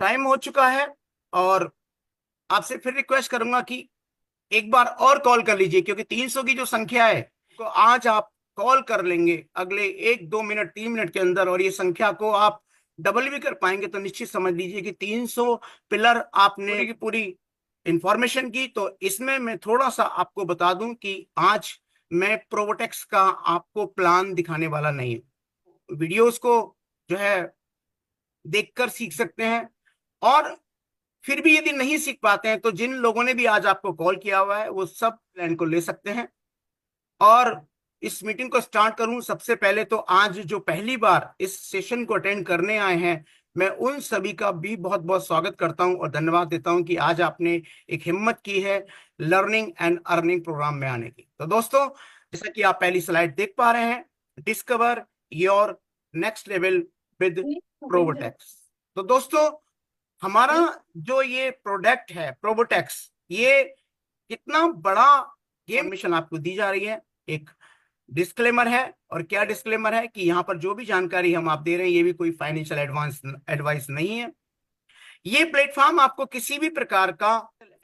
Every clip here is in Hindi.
टाइम हो चुका है और आपसे फिर रिक्वेस्ट करूंगा कि एक बार और कॉल कर लीजिए, क्योंकि 300 की जो संख्या है तो आज आप कॉल कर लेंगे अगले 1-2 मिनट 3 मिनट के अंदर, और ये संख्या को आप डबल भी कर पाएंगे तो निश्चित समझ लीजिए कि 300 पिलर आपने की पूरी इंफॉर्मेशन की। तो इसमें मैं थोड़ा सा आपको बता दूं कि आज मैं प्रोवोटेक्स का आपको प्लान दिखाने वाला नहीं हूं। वीडियोस को जो है देखकर सीख सकते हैं, और फिर भी यदि नहीं सीख पाते हैं तो जिन लोगों ने भी आज आपको कॉल किया हुआ है वो सब प्लान को ले सकते हैं। और इस मीटिंग को स्टार्ट करूं सबसे पहले तो आज जो पहली बार इस सेशन को अटेंड करने आए हैं, मैं उन सभी का भी बहुत बहुत स्वागत करता हूं और धन्यवाद देता हूं कि आज आपने एक हिम्मत की है लर्निंग एंड अर्निंग प्रोग्राम में आने की। तो दोस्तों, जैसा कि आप पहली स्लाइड देख पा रहे हैं, discover your next level with Provotex. तो दोस्तों, हमारा जो ये प्रोडक्ट है प्रोबोटेक्स, ये कितना बड़ा गेम मिशन आपको दी जा रही है। एक डिस्क्लेमर है, और क्या डिस्क्लेमर है कि यहाँ पर जो भी जानकारी हम आप दे रहे हैं ये भी कोई फाइनेंशियल एडवाइस नहीं है। ये प्लेटफॉर्म आपको किसी भी प्रकार का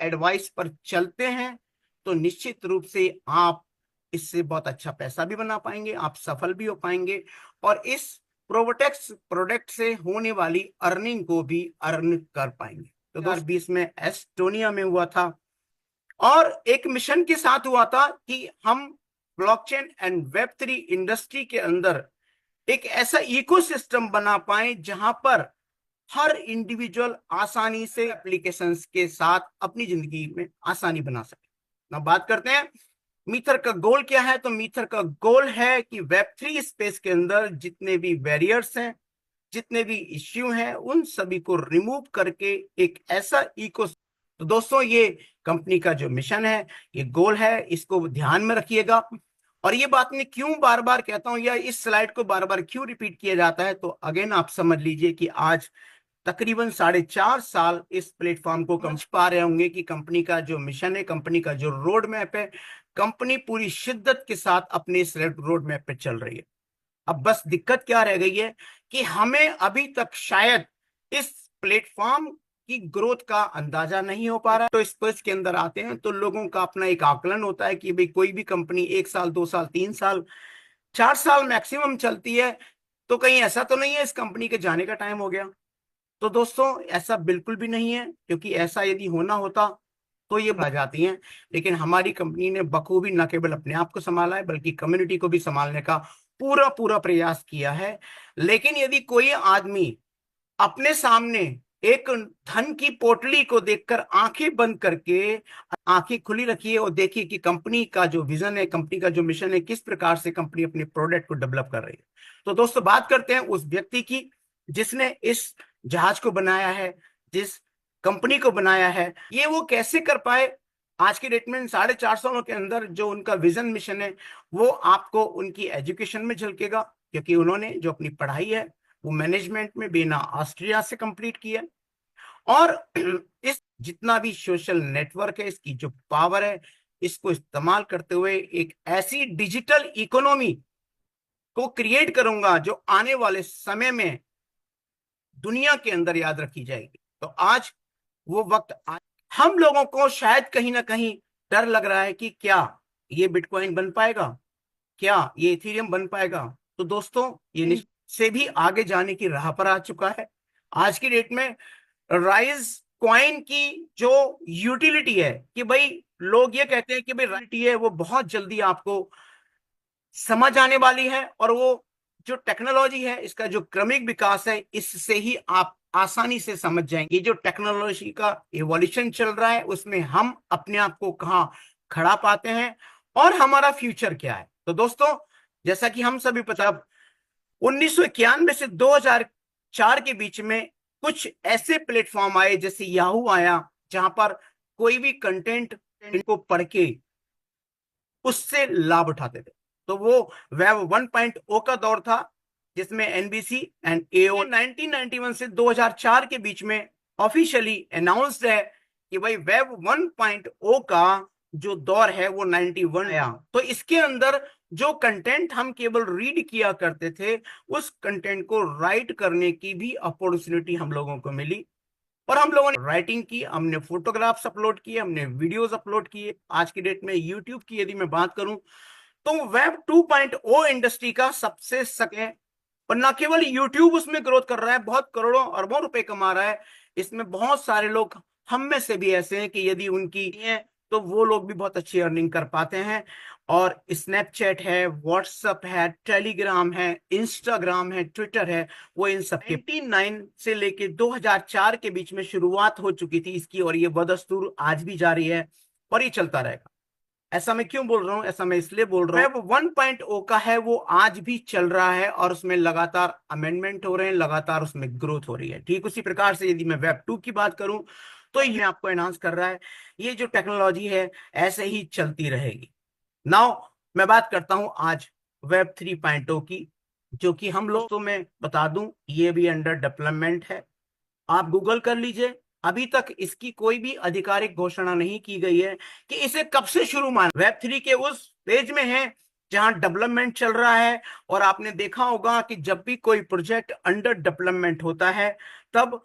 एडवाइस पर चलते हैं तो निश्चित रूप से आप इससे बहुत अच्छा पैसा भी बना पाएंगे, आप सफल भी हो पाएंगे, और इस प्रोवोटेक्स प्रोडक्ट से होने वाली अर्निंग को भी अर्न कर पाएंगे। तो 2020 में एस्टोनिया में हुआ था, और एक मिशन के साथ हुआ था कि हम ब्लॉकचेन एंड वेब3 इंडस्ट्री के अंदर एक ऐसा इकोसिस्टम बना पाए जहां पर हर इंडिविजुअल आसानी से एप्लीकेशंस के साथ अपनी जिंदगी में आसानी बना सके। ना बात करते हैं मीथर का गोल क्या है। तो मीथर का गोल है कि वेब3 स्पेस के अंदर जितने भी बैरियर्स हैं, जितने भी इश्यू हैं, उन सभी को रिमूव करके एक ऐसा इको। तो दोस्तों, ये कंपनी का जो मिशन है, ये गोल है, इसको ध्यान में रखिएगा। और ये बात मैं क्यों बार बार कहता हूं या इस स्लाइड को बार बार क्यों रिपीट किया जाता है, तो अगेन आप समझ लीजिए कि आज तकरीबन 4.5 साल इस प्लेटफॉर्म को समझ पा रहे होंगे कि कंपनी का जो मिशन है, कंपनी का जो रोड मैप है, कंपनी पूरी शिद्दत के साथ अपने इस रोड मैप पे चल रही है। अब बस दिक्कत क्या रह गई है कि हमें अभी तक शायद इस प्लेटफॉर्म की ग्रोथ का अंदाजा नहीं हो पा रहा है। तो इस स्पेस के अंदर आते हैं तो लोगों का अपना एक आकलन होता है कि भाई कोई भी कंपनी 1 साल 2 साल 3 साल 4 साल मैक्सिमम चलती है, तो कहीं ऐसा तो नहीं है इस कंपनी के जाने का टाइम हो गया। तो दोस्तों, ऐसा बिल्कुल भी नहीं है, क्योंकि ऐसा यदि होना होता तो ये आ जाती हैं। लेकिन हमारी कंपनी ने बखूबी न केवल अपने आप को संभाला है बल्कि कम्युनिटी को भी संभालने का पूरा पूरा प्रयास किया है। लेकिन यदि कोई आदमी अपने सामने एक धन की पोटली को देखकर आंखें बंद करके आंखें खुली रखिए और देखिए कि कंपनी का जो विजन है, कंपनी का जो मिशन है, किस प्रकार से कंपनी अपने प्रोडक्ट को डेवलप कर रही है। तो दोस्तों, बात करते हैं उस व्यक्ति की जिसने इस जहाज को बनाया है, जिस कंपनी को बनाया है। ये वो कैसे कर पाए? आज की डेट में 4.5 सालों के अंदर जो उनका विजन मिशन है वो आपको उनकी एजुकेशन में झलकेगा, क्योंकि उन्होंने जो अपनी पढ़ाई है वो मैनेजमेंट में बीना ऑस्ट्रिया से कंप्लीट किया। और इस जितना भी सोशल नेटवर्क है, इसकी जो पावर है, इसको इस्तेमाल करते हुए एक ऐसी डिजिटल इकोनॉमी को क्रिएट करूंगा जो आने वाले समय में दुनिया के अंदर याद रखी जाएगी। तो आज वो वक्त हम लोगों को शायद कहीं ना कहीं डर लग रहा है कि क्या ये बिटकॉइन बन पाएगा, क्या ये इथेरियम बन पाएगा। तो दोस्तों, ये से भी आगे जाने की राह पर आ चुका है। आज की डेट में राइज कॉइन की जो यूटिलिटी है कि भाई लोग ये कहते हैं कि भाई यूटिलिटी है वो बहुत जल्दी आपको समझ आने वाली है, और वो जो टेक्नोलॉजी है इसका जो क्रमिक विकास है इससे ही आप आसानी से समझ जाएंगे। ये जो टेक्नोलॉजी का इवोल्यूशन चल रहा है उसमें हम अपने आप को कहाँ खड़ा पाते हैं और हमारा फ्यूचर क्या है। तो दोस्तों, जैसा कि हम सभी पता, 1991 से 2004 के बीच में कुछ ऐसे प्लेटफॉर्म आए जैसे याहू आया, जहां पर कोई भी कंटेंट इनको पढ़ के उससे लाभ उठाते थे। तो वो वेब 1.0 का दौर था जिसमें एनबीसी एंड एओ 1991 से 2004 के बीच में ऑफिशियली अनाउंस्ड है कि भाई वेब 1.0 का जो दौर है वो 91 आया। तो इसके अंदर जो कंटेंट हम केवल रीड किया करते थे उस कंटेंट को राइट करने की भी अपॉर्चुनिटी हम लोगों को मिली। और हम लोगों ने राइटिंग की, हमने फोटोग्राफ्स अपलोड किए, हमने वीडियोस अपलोड किए। आज की डेट में यूट्यूब की यदि मैं बात करूं तो वेब 2.0 इंडस्ट्री का सबसे सके, और ना केवल यूट्यूब उसमें ग्रोथ कर रहा है, बहुत करोड़ों अरबों रुपए कमा रहा है। इसमें बहुत सारे लोग हम में से भी ऐसे हैं कि यदि उनकी है तो वो लोग भी बहुत अच्छी अर्निंग कर पाते हैं। और स्नैपचैट है, व्हाट्सएप है, टेलीग्राम है, इंस्टाग्राम है, ट्विटर है, वो इन सब के 99 से लेके 2004 के बीच में शुरुआत हो चुकी थी इसकी, और ये बदस्तूर आज भी जारी है और ये चलता रहेगा। ऐसा मैं क्यों बोल रहा हूं? ऐसा मैं इसलिए बोल रहा हूं, वेब 1.0 का है वो आज भी चल रहा है और उसमें लगातार अमेंडमेंट हो रहे हैं, लगातार उसमें ग्रोथ हो रही है। ठीक उसी प्रकार से यदि मैं वेब 2 की बात करूं तो ये आपको एनहांस कर रहा है। ये जो टेक्नोलॉजी है ऐसे ही चलती रहेगी। नाउ मैं बात करता हूं आज वेब 3.0 की, जो कि हम लोग, तो मैं बता दूं ये भी अंडर डेवलपमेंट है। आप गूगल कर लीजिए, अभी तक इसकी कोई भी आधिकारिक घोषणा नहीं की गई है कि इसे कब से शुरू मान। वेब 3 के उस पेज में है जहां डेवलपमेंट चल रहा है, और आपने देखा होगा कि जब भी कोई प्रोजेक्ट अंडर डेवलपमेंट होता है तब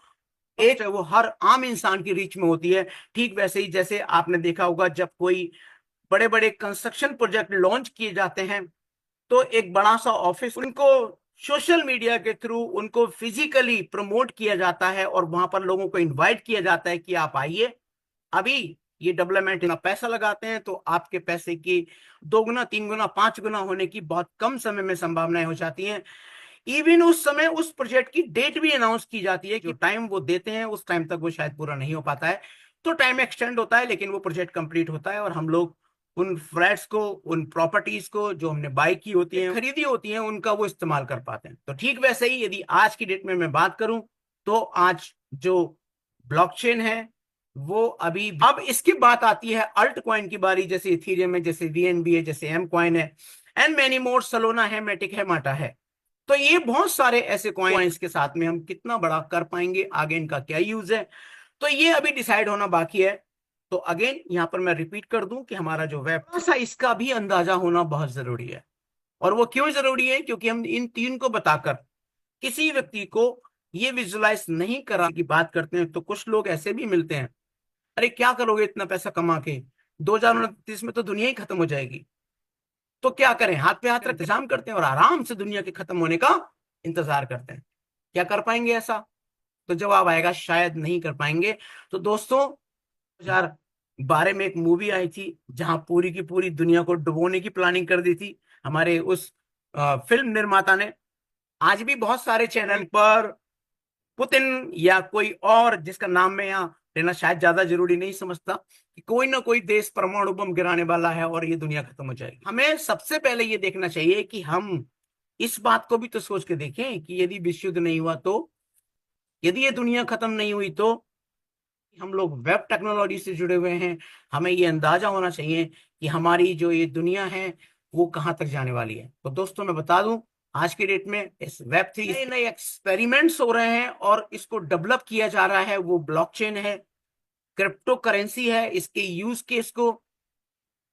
एक वो हर आम इंसान की रीच में होती है। ठीक वैसे ही जैसे आपने देखा होगा जब कोई बड़े बड़े कंस्ट्रक्शन प्रोजेक्ट लॉन्च किए जाते हैं तो एक बड़ा सा ऑफिस, उनको सोशल मीडिया के थ्रू उनको फिजिकली प्रमोट किया जाता है और वहां पर लोगों को इनवाइट किया जाता है कि आप आइए। अभी ये डेवलपमेंट इतना पैसा लगाते हैं तो आपके पैसे की 2 गुना, 3 गुना, 5 गुना होने की बहुत कम समय में संभावनाएं हो जाती हैं। इवन उस समय उस प्रोजेक्ट की डेट भी अनाउंस की जाती है कि टाइम वो देते हैं उस टाइम तक वो शायद पूरा नहीं हो पाता है, तो टाइम एक्सटेंड होता है, लेकिन वो प्रोजेक्ट कंप्लीट होता है और हम लोग उन फ्लैट्स को, उन प्रॉपर्टीज को जो हमने बाय की होती हैं, खरीदी होती हैं, उनका वो इस्तेमाल कर पाते हैं। तो ठीक वैसे ही यदि आज की डेट में मैं बात करूं तो आज जो ब्लॉकचेन है वो अभी, अब इसकी बात आती है अल्ट कॉइन की बारी, जैसे इथीरियम है, जैसे वीएनबी है, जैसे एम कॉइन है, एंड मैनी मोर, सलोना है, मैटिक है, माटा है। तो ये बहुत सारे ऐसे कॉइन्स के साथ में हम कितना बड़ा कर पाएंगे, आगे इनका क्या यूज है, तो ये अभी डिसाइड होना बाकी है। तो अगेन यहां पर मैं रिपीट कर दूं कि हमारा जो वेब सा इसका भी अंदाजा होना बहुत जरूरी है। और वो क्यों जरूरी है? क्योंकि हम इन तीन को बताकर किसी व्यक्ति को ये विजुलाइज नहीं करा की बात करते हैं तो कुछ लोग ऐसे भी मिलते हैं, अरे क्या करोगे इतना पैसा कमा के, 2029 में तो दुनिया ही खत्म हो जाएगी, तो क्या करें, हाथ पे हाथ रख इंतजाम करते हैं और आराम से दुनिया के खत्म होने का इंतजार करते हैं। क्या कर पाएंगे ऐसा? तो जवाब आएगा शायद नहीं कर पाएंगे। तो दोस्तों 2012 में एक मूवी आई थी जहां पूरी की पूरी दुनिया को डुबोने की प्लानिंग कर दी थी हमारे उस फिल्म निर्माता ने। आज भी बहुत सारे चैनल पर पुतिन या कोई और जिसका नाम मैं यहाँ लेना शायद ज्यादा जरूरी नहीं समझता, कि कोई ना कोई देश परमाणु बम गिराने वाला है और ये दुनिया खत्म हो जाएगी। हमें सबसे पहले ये देखना चाहिए कि हम इस बात को भी तो सोच के देखें कि यदि विश्व युद्ध नहीं हुआ तो, यदि ये दुनिया खत्म नहीं हुई तो, हम लोग वेब टेक्नोलॉजी से जुड़े हुए हैं, हमें ये अंदाजा होना चाहिए कि हमारी जो ये दुनिया है वो कहाँ तक जाने वाली है। तो दोस्तों मैं बता दूं आज की डेट में इस वेब 3 नए नए एक्सपेरिमेंट्स हो रहे हैं और इसको डेवलप किया जा रहा है। वो ब्लॉकचेन है, क्रिप्टो करेंसी है, इसके यूज केस को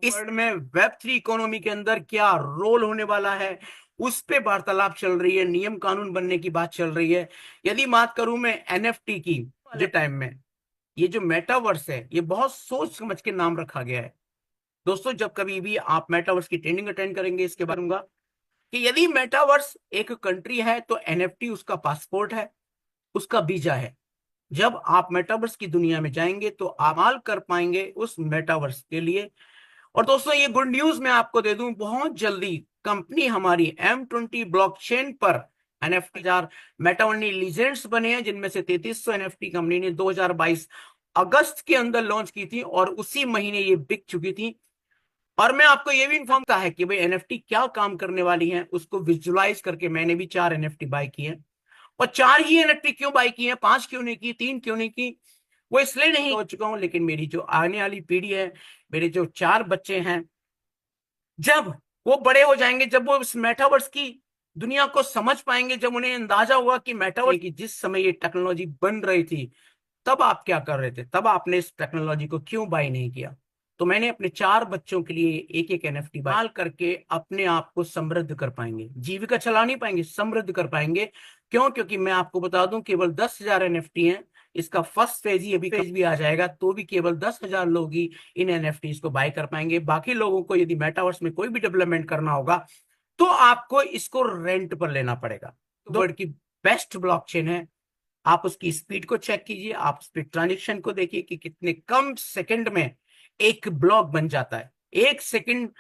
इस वर्ल्ड में वेब 3 इकोनॉमी के अंदर क्या रोल होने वाला है उस पे वार्तालाप चल रही है, नियम कानून बनने की बात चल रही है। यदि बात करूं मैं एनएफटी की, वाले टाइम में ये जो मेटावर्स है ये बहुत सोच समझ के नाम रखा गया है। दोस्तों जब कभी भी आप मेटावर्स की ट्रेनिंग अटेंड करेंगे इसके बारे में कि यदि मेटावर्स एक कंट्री है तो एनएफटी उसका पासपोर्ट है, उसका वीजा है। जब आप मेटावर्स की दुनिया में जाएंगे तो अमाल कर पाएंगे उस मेटावर्स के लिए। और दोस्तों ये गुड न्यूज मैं आपको दे दूं, बहुत जल्दी कंपनी हमारी M20 ब्लॉकचेन पर एनएफटी हजार मेटावर्नी लीजेंड्स बने हैं, जिनमें से 3300 एनएफटी कंपनी ने 2022 अगस्त के अंदर लॉन्च की थी और उसी महीने ये बिक चुकी थी। और मैं आपको ये भी इन्फॉर्म था है कि भाई एनएफटी क्या काम करने वाली है, उसको विजुलाइज करके मैंने भी 4 एनएफटी बाय किए। और 4 ही एनएफटी क्यों बाय की है, 5 क्यों नहीं की, 3 क्यों नहीं की, वो इसलिए नहीं हो चुका हूं, लेकिन मेरी जो आने वाली पीढ़ी है, मेरे जो 4 बच्चे हैं, जब वो बड़े हो जाएंगे, जब वो इस मेटावर्स की दुनिया को समझ पाएंगे, जब उन्हें अंदाजा होगा कि मेटावर्स की जिस समय ये टेक्नोलॉजी बन रही थी तब आप क्या कर रहे थे, तब आपने इस टेक्नोलॉजी को क्यों बाय नहीं किया। तो मैंने अपने 4 बच्चों के लिए एक एक एनएफटी बाय करके अपने आप को समृद्ध कर पाएंगे, जीविका चला नहीं पाएंगे, समृद्ध कर पाएंगे। क्यों? क्योंकि मैं आपको बता दूं केवल 10,000 एनएफटी हैं इसका फर्स्ट फेज ही अभी फेज भी आ जाएगा तो भी केवल 10,000 लोग ही इन एनएफटीज को बाय कर पाएंगे। बाकी लोगों को यदि मेटावर्स में कोई भी डेवलपमेंट करना होगा तो आपको इसको रेंट पर लेना पड़ेगा। तो वर्ल्ड की बेस्ट ब्लॉकचेन है। आप उसकी स्पीड को चेक कीजिए, आप उस पर ट्रांजेक्शन को देखिए कि कितने कम सेकंड में एक ब्लॉक बन जाता है। एक सेकंड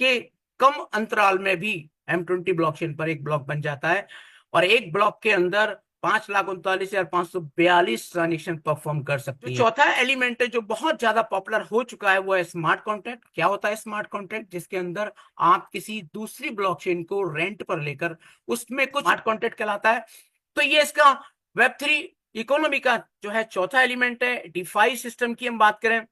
के कम अंतराल में भी M20 ब्लॉकचेन पर एक ब्लॉक बन जाता है और एक ब्लॉक के अंदर 5,39,542 ट्रांजेक्शन परफॉर्म कर सकती है। चौथा एलिमेंट है जो बहुत ज्यादा पॉपुलर हो चुका है वो है स्मार्ट कॉन्ट्रैक्ट। क्या होता है स्मार्ट कॉन्ट्रैक्ट? जिसके अंदर आप किसी दूसरी ब्लॉकचेन को रेंट पर लेकर उसमें कुछ स्मार्ट कॉन्ट्रैक्ट कहलाता है। तो ये इसका वेब3 इकोनॉमी का जो है चौथा एलिमेंट है। डिफाई सिस्टम की हम बात करें,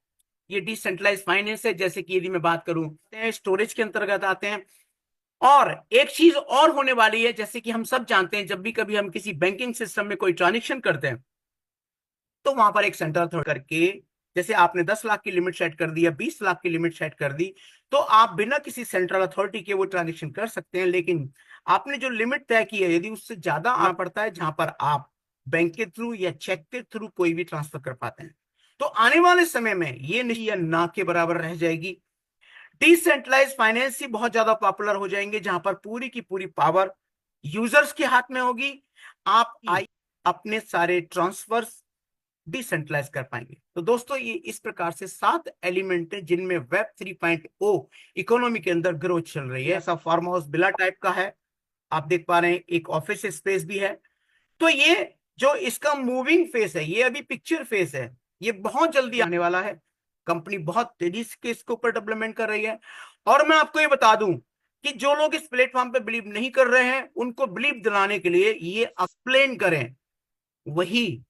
ये डिसेंट्रलाइज फाइनेंस है। जैसे कि यदि मैं बात करूं स्टोरेज के अंतर्गत आते हैं। और एक चीज और होने वाली है, जैसे कि हम सब जानते हैं जब भी कभी हम किसी बैंकिंग सिस्टम में कोई ट्रांजेक्शन करते हैं तो वहां पर एक सेंट्रल अथॉरिटी करके, जैसे आपने 10 लाख की लिमिट सेट कर दी या 20 लाख की लिमिट सेट कर दी तो आप बिना किसी सेंट्रल अथॉरिटी के वो ट्रांजेक्शन कर सकते हैं। लेकिन आपने जो लिमिट तय की है यदि उससे ज्यादा आना पड़ता है जहां पर आप बैंक के थ्रू या चेक के थ्रू कोई भी ट्रांसफर कर पाते हैं, तो आने वाले समय में ये नहीं या ना के बराबर रह जाएगी। डिसेंट्रलाइज फाइनेंस ही बहुत ज्यादा पॉपुलर हो जाएंगे जहां पर पूरी की पूरी पावर यूजर्स के हाथ में होगी। आप अपने सारे ट्रांसफर्स डिसेंट्रलाइज कर पाएंगे। तो दोस्तों ये इस प्रकार से 7 एलिमेंट है जिनमें वेब 3.0 इकोनॉमी के अंदर ग्रोथ चल रही है। ऐसा फार्म हाउस बिला टाइप का है, आप देख पा रहे हैं, एक ऑफिस स्पेस भी है। तो ये जो इसका मूविंग फेस है ये अभी पिक्चर फेस है, ये बहुत जल्दी आने वाला है। कंपनी बहुत तेजी से इसके ऊपर डेवलपमेंट कर रही है। और मैं आपको ये बता दूं कि जो लोग इस प्लेटफॉर्म पे बिलीव नहीं कर रहे हैं उनको बिलीव दिलाने के लिए ये एक्सप्लेन करें, वही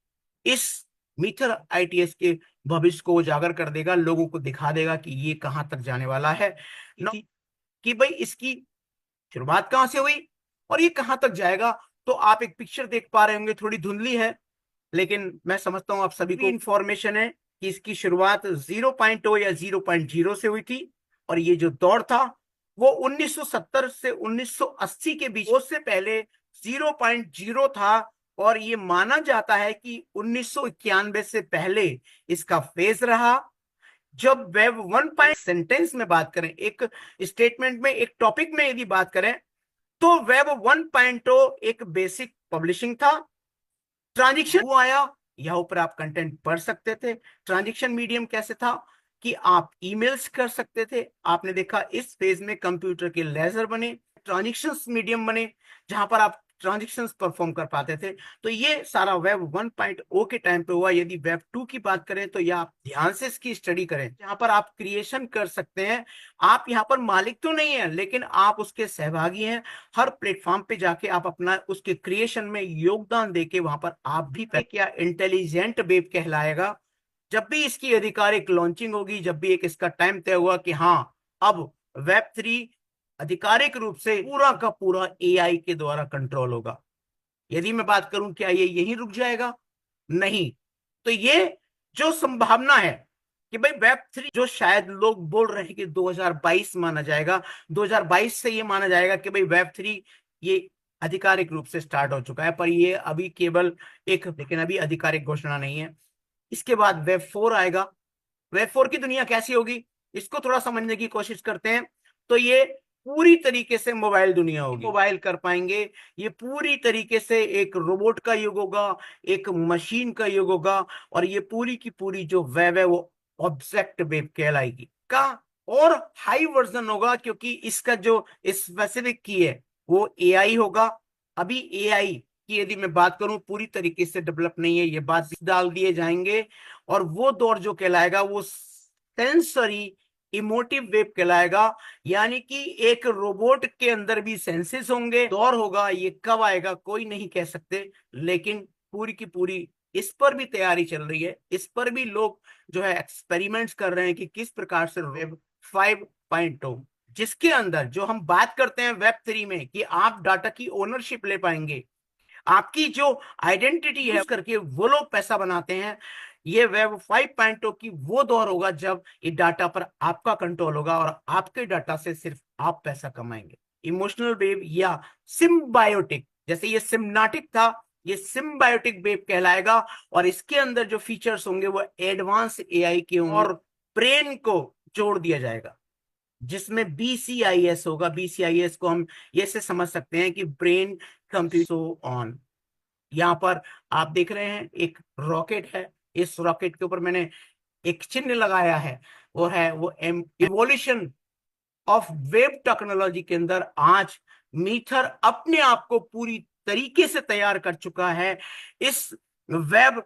इस मीथर आईटीएस के भविष्य को उजागर कर देगा, लोगों को दिखा देगा कि ये कहां तक जाने वाला है, कि भाई इसकी शुरुआत कहां से हुई और ये कहां तक जाएगा। तो आप एक पिक्चर देख पा रहे होंगे, थोड़ी धुंधली है लेकिन मैं समझता हूं आप सभी को इंफॉर्मेशन है कि इसकी शुरुआत 0.0 या 0.0 से हुई थी। और ये जो दौर था वो 1970 से 1980 के बीच, उससे पहले 0.0 था। और ये माना जाता है कि 1991 से पहले इसका फेज रहा। जब वेब 1. सेंटेंस में बात करें, एक स्टेटमेंट में, एक टॉपिक में यदि बात करें तो वेब 1.0 एक बेसिक पब्लिशिंग था। ट्रांजेक्शन वो आया, यहाँ ऊपर आप कंटेंट पढ़ सकते थे। ट्रांजेक्शन मीडियम कैसे था कि आप ईमेल्स कर सकते थे। आपने देखा इस फेज में कंप्यूटर के लेजर बने, ट्रांजेक्शन मीडियम बने जहां पर आप ट्रांजेक्शन्स परफॉर्म कर पाते थे। तो ये सारा वेब 1.0 के टाइम पे हुआ। यदि वेब 2 की बात करें तो यह आप ध्यान से इसकी स्टडी करें, जहां पर आप क्रिएशन कर सकते हैं। आप यहाँ पर मालिक तो नहीं है लेकिन आप उसके सहभागी हैं। हर प्लेटफॉर्म पे जाके आप अपना उसके क्रिएशन में योगदान देके वहां पर आप भी क्या इंटेलिजेंट वेब कहलाएगा। जब भी इसकी आधिकारिक लॉन्चिंग होगी, जब भी एक इसका टाइम तय हुआ कि हाँ अब वेब 3 आधिकारिक रूप से पूरा का पूरा एआई के द्वारा कंट्रोल होगा, यदि मैं बात करूं क्या ये यहीं रुक जाएगा? नहीं। तो ये जो संभावना है कि भाई वेब 3 जो शायद लोग बोल रहे हैं कि 2022 माना जाएगा, 2022 से ये माना जाएगा कि भाई वेब 3 ये आधिकारिक रूप से स्टार्ट हो चुका है, पर ये अभी केवल एक, लेकिन अभी आधिकारिक घोषणा नहीं है। इसके बाद वेब 4 आएगा। वेब 4 की दुनिया कैसी होगी इसको थोड़ा समझने की कोशिश करते हैं। तो ये पूरी तरीके से मोबाइल दुनिया होगी, मोबाइल कर पाएंगे। ये पूरी तरीके से एक रोबोट का युग होगा, एक मशीन का युग होगा। और ये पूरी की पूरी जो वेब है वो ऑब्जेक्ट वेब कहलाएगी का और हाई वर्जन होगा, क्योंकि इसका जो स्पेसिफिक की है वो एआई होगा। अभी एआई की यदि मैं बात करूं पूरी तरीके से डेवलप नहीं है, ये बात डाल दिए जाएंगे। और वो दौर जो कहलाएगा वो सेंसरी इमोटिव वेब कहलाएगा, यानी कि एक रोबोट के अंदर भी सेंसेस होंगे। दौर होगा, ये कब आएगा कोई नहीं कह सकते, लेकिन पूरी की पूरी इस पर भी तैयारी चल रही है। इस पर भी लोग जो है एक्सपेरिमेंट्स कर रहे हैं कि किस प्रकार से वेब 5.0, जिसके अंदर जो हम बात करते हैं वेब 3 में कि आप डाटा की ओनरशिप ले पाएंगे, आपकी जो आइडेंटिटी है करके वो लोग पैसा बनाते हैं। ये वेब 5.0 की वो दौर होगा जब ये डाटा पर आपका कंट्रोल होगा और आपके डाटा से सिर्फ आप पैसा कमाएंगे। इमोशनल वेब या सिम्बायोटिक, जैसे ये सिम्नाटिक था ये सिम्बायोटिक वेब कहलाएगा। और इसके अंदर जो फीचर्स होंगे वो एडवांस एआई के होंगे और ब्रेन को जोड़ दिया जाएगा, जिसमें बीसीआईएस होगा। बीसीआईएस को हम ये से समझ सकते हैं कि ब्रेन कंप्यूटर ऑन। यहाँ पर आप देख रहे हैं एक रॉकेट है, इस रॉकेट के ऊपर मैंने एक चिन्ह लगाया है, और है वो इवोल्यूशन ऑफ वेब टेक्नोलॉजी के अंदर आज मीथर अपने आप को पूरी तरीके से तैयार कर चुका है इस वेब